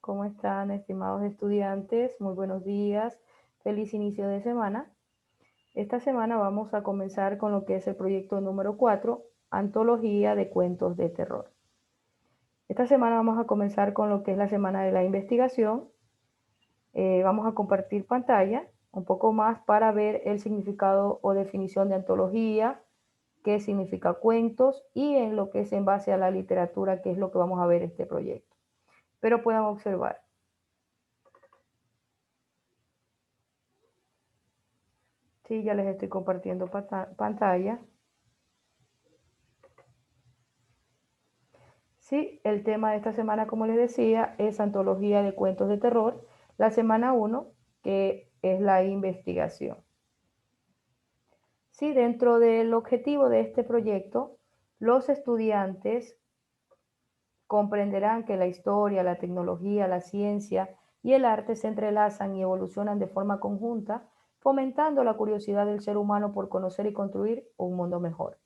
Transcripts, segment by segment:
¿Cómo están, estimados estudiantes? Muy buenos días. Feliz inicio de semana. Esta semana vamos a comenzar con lo que es el proyecto número 4, Antología de Cuentos de Terror. Esta semana vamos a comenzar con lo que es la semana de la investigación. Vamos a compartir pantalla un poco más para ver el significado o definición de antología, qué significa cuentos y en lo que es en base a la literatura, qué es lo que vamos a ver este proyecto. Pero puedan observar. Sí, ya les estoy compartiendo pantalla. Sí, el tema de esta semana, como les decía, es antología de cuentos de terror. La semana 1, que es la investigación. Sí, dentro del objetivo de este proyecto, los estudiantes comprenderán que la historia, la tecnología, la ciencia y el arte se entrelazan y evolucionan de forma conjunta, fomentando la curiosidad del ser humano por conocer y construir un mundo mejor.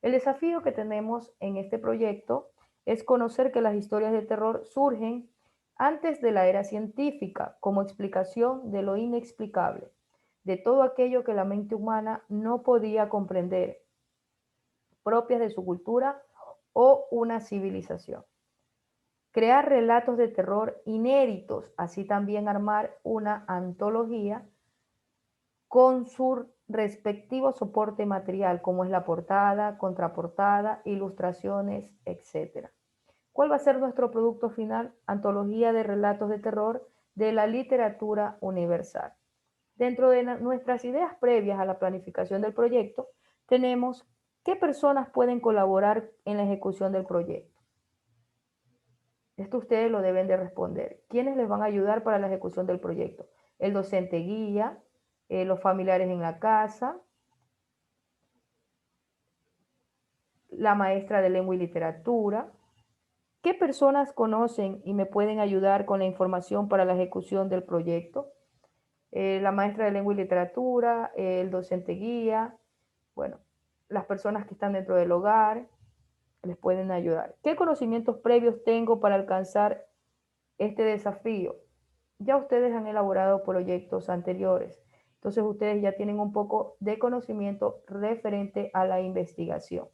El desafío que tenemos en este proyecto es conocer que las historias de terror surgen antes de la era científica como explicación de lo inexplicable, de todo aquello que la mente humana no podía comprender, propias de su cultura o una civilización. Crear relatos de terror inéditos, así también armar una antología con su respectivo soporte material, como es la portada, contraportada, ilustraciones, etcétera. ¿Cuál va a ser nuestro producto final? Antología de relatos de terror de la literatura universal. Dentro de nuestras ideas previas a la planificación del proyecto, tenemos qué personas pueden colaborar en la ejecución del proyecto. Esto ustedes lo deben de responder. ¿Quiénes les van a ayudar para la ejecución del proyecto? El docente guía, los familiares en la casa, la maestra de lengua y literatura. ¿Qué personas conocen y me pueden ayudar con la información para la ejecución del proyecto? La maestra de lengua y literatura, el docente guía, bueno, las personas que están dentro del hogar les pueden ayudar. ¿Qué conocimientos previos tengo para alcanzar este desafío? Ya ustedes han elaborado proyectos anteriores, entonces ustedes ya tienen un poco de conocimiento referente a la investigación.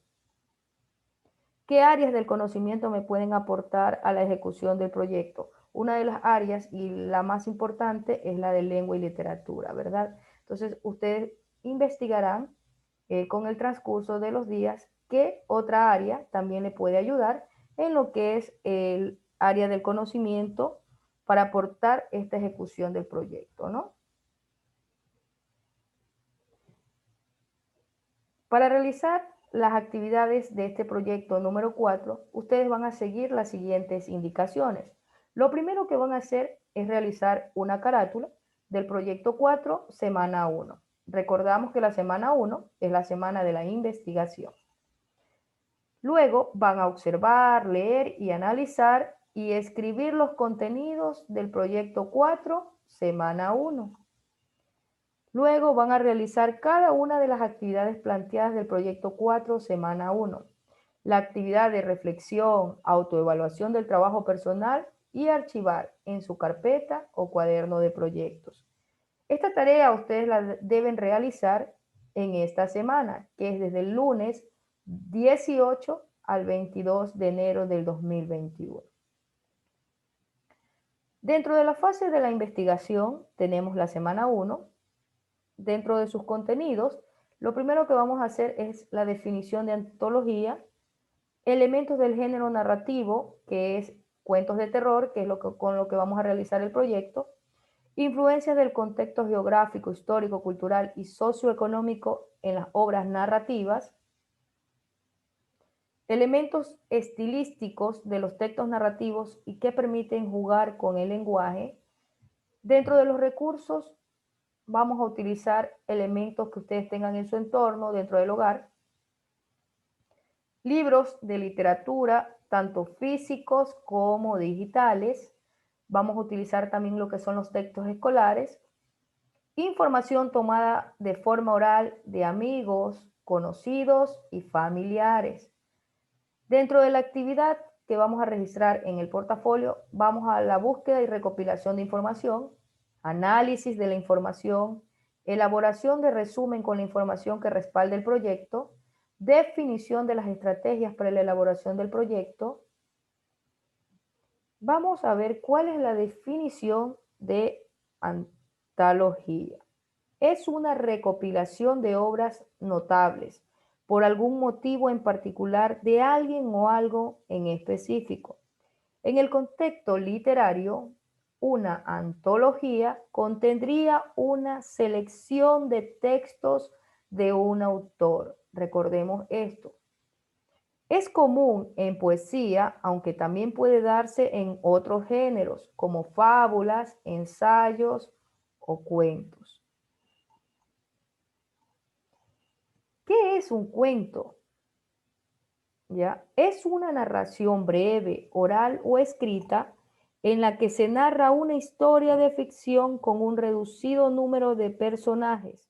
¿Qué áreas del conocimiento me pueden aportar a la ejecución del proyecto? Una de las áreas y la más importante es la de lengua y literatura, ¿verdad? Entonces, ustedes investigarán con el transcurso de los días qué otra área también le puede ayudar en lo que es el área del conocimiento para aportar esta ejecución del proyecto, ¿no? Para realizar las actividades de este proyecto número 4, ustedes van a seguir las siguientes indicaciones. Lo primero que van a hacer es realizar una carátula del proyecto 4, semana 1. Recordamos que la semana 1 es la semana de la investigación. Luego van a observar, leer y analizar y escribir los contenidos del proyecto 4, semana 1. Luego van a realizar cada una de las actividades planteadas del proyecto 4, semana 1. La actividad de reflexión, autoevaluación del trabajo personal y archivar en su carpeta o cuaderno de proyectos. Esta tarea ustedes la deben realizar en esta semana, que es desde el lunes 18 al 22 de enero del 2021. Dentro de la fase de la investigación tenemos la semana 1. Dentro de sus contenidos, lo primero que vamos a hacer es la definición de antología, elementos del género narrativo, que es cuentos de terror, que es con lo que vamos a realizar el proyecto, influencias del contexto geográfico, histórico, cultural y socioeconómico en las obras narrativas, elementos estilísticos de los textos narrativos y que permiten jugar con el lenguaje. Dentro de los recursos vamos a utilizar elementos que ustedes tengan en su entorno dentro del hogar, libros de literatura, tanto físicos como digitales. Vamos a utilizar también lo que son los textos escolares, información tomada de forma oral de amigos, conocidos y familiares. Dentro de la actividad que vamos a registrar en el portafolio, vamos a la búsqueda y recopilación de información, análisis de la información, elaboración de resumen con la información que respalde el proyecto, definición de las estrategias para la elaboración del proyecto. Vamos a ver cuál es la definición de antología. Es una recopilación de obras notables por algún motivo en particular de alguien o algo en específico. En el contexto literario, una antología contendría una selección de textos de un autor. Recordemos esto. Es común en poesía, aunque también puede darse en otros géneros, como fábulas, ensayos o cuentos. ¿Qué es un cuento? ¿Ya? Es una narración breve, oral o escrita en la que se narra una historia de ficción con un reducido número de personajes,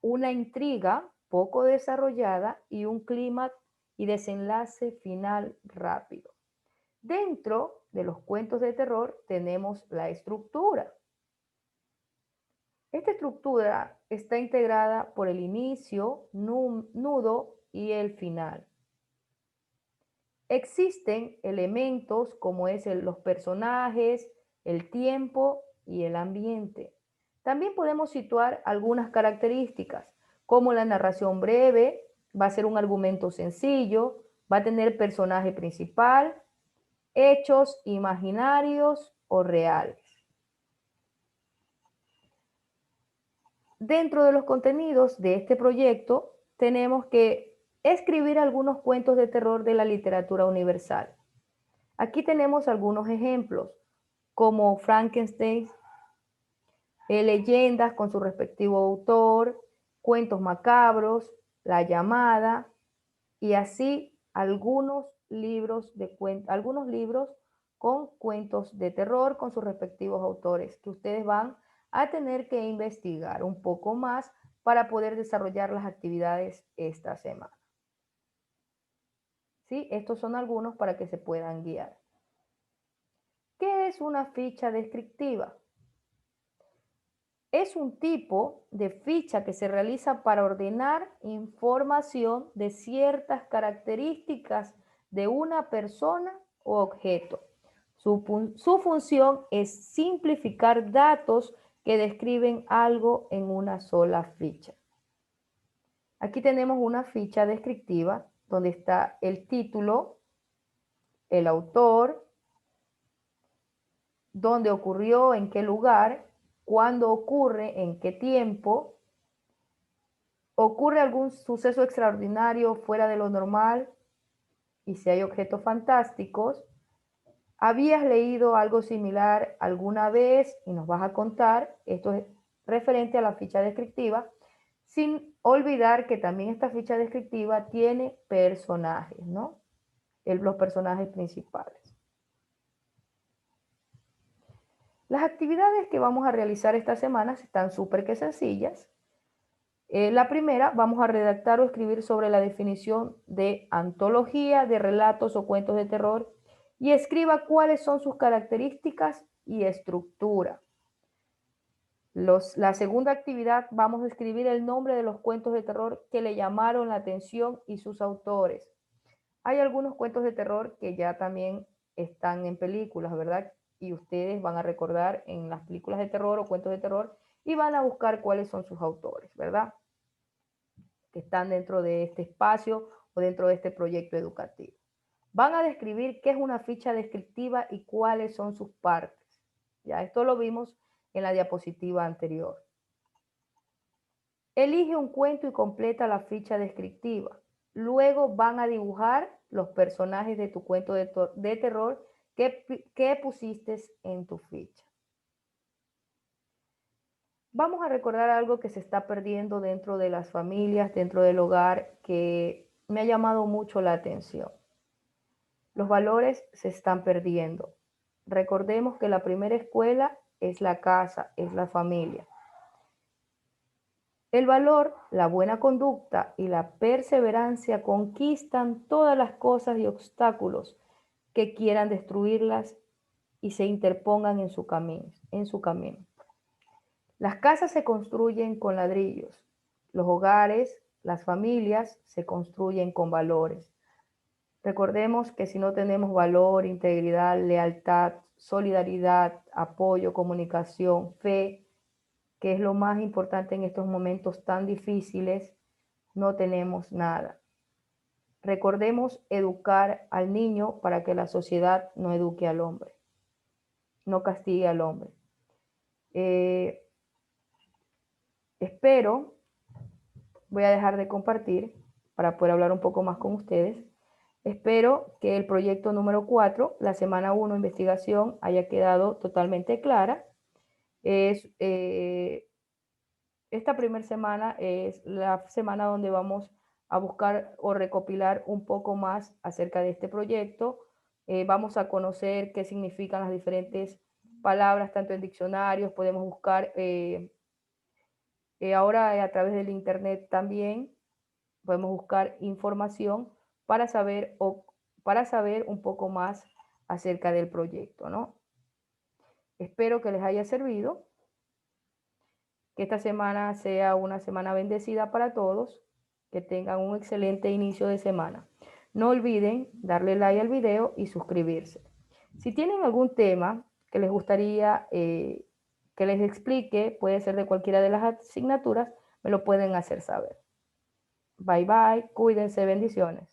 una intriga poco desarrollada y un clímax y desenlace final rápido. Dentro de los cuentos de terror tenemos la estructura. Esta estructura está integrada por el inicio, nudo y el final. Existen elementos como los personajes, el tiempo y el ambiente. También podemos situar algunas características, como la narración breve, va a ser un argumento sencillo, va a tener personaje principal, hechos imaginarios o reales. Dentro de los contenidos de este proyecto tenemos que escribir algunos cuentos de terror de la literatura universal. Aquí tenemos algunos ejemplos, como Frankenstein, leyendas con su respectivo autor, cuentos macabros, La llamada, y así algunos libros con cuentos de terror con sus respectivos autores, que ustedes van a tener que investigar un poco más para poder desarrollar las actividades esta semana. ¿Sí? Estos son algunos para que se puedan guiar. ¿Qué es una ficha descriptiva? Es un tipo de ficha que se realiza para ordenar información de ciertas características de una persona o objeto. Su función es simplificar datos que describen algo en una sola ficha. Aquí tenemos una ficha descriptiva donde está el título, el autor, dónde ocurrió, en qué lugar, cuándo ocurre, en qué tiempo, ocurre algún suceso extraordinario fuera de lo normal y si hay objetos fantásticos. ¿Habías leído algo similar alguna vez? Y nos vas a contar. Esto es referente a la ficha descriptiva, sin olvidar que también esta ficha descriptiva tiene personajes, ¿no? Los personajes principales. Las actividades que vamos a realizar esta semana están súper que sencillas. La primera, vamos a redactar o escribir sobre la definición de antología de relatos o cuentos de terror y escriba cuáles son sus características y estructura. La segunda actividad, vamos a escribir el nombre de los cuentos de terror que le llamaron la atención y sus autores. Hay algunos cuentos de terror que ya también están en películas, ¿verdad? Y ustedes van a recordar en las películas de terror o cuentos de terror y van a buscar cuáles son sus autores, ¿verdad? Que están dentro de este espacio o dentro de este proyecto educativo. Van a describir qué es una ficha descriptiva y cuáles son sus partes. Ya esto lo vimos en la diapositiva anterior. Elige un cuento y completa la ficha descriptiva. Luego van a dibujar los personajes de tu cuento de terror que pusiste en tu ficha. Vamos a recordar algo que se está perdiendo dentro de las familias, dentro del hogar, que me ha llamado mucho la atención. Los valores se están perdiendo. Recordemos que la primera escuela es la casa, es la familia. El valor, la buena conducta y la perseverancia conquistan todas las cosas y obstáculos que quieran destruirlas y se interpongan en su camino. Las casas se construyen con ladrillos, los hogares, las familias se construyen con valores. Recordemos que si no tenemos valor, integridad, lealtad, solidaridad, apoyo, comunicación, fe, que es lo más importante en estos momentos tan difíciles, no tenemos nada. Recordemos educar al niño para que la sociedad no eduque al hombre, no castigue al hombre. Espero, voy a dejar de compartir para poder hablar un poco más con ustedes. Espero que el proyecto número 4, la semana 1, investigación, haya quedado totalmente clara. Esta primera semana es la semana donde vamos a buscar o recopilar un poco más acerca de este proyecto. Vamos a conocer qué significan las diferentes palabras, tanto en diccionarios, podemos buscar ahora a través del internet también, podemos buscar información para saber, para saber un poco más acerca del proyecto, ¿no? Espero que les haya servido, que esta semana sea una semana bendecida para todos, que tengan un excelente inicio de semana. No olviden darle like al video y suscribirse. Si tienen algún tema que les gustaría que les explique, puede ser de cualquiera de las asignaturas, me lo pueden hacer saber. Bye bye, cuídense, bendiciones.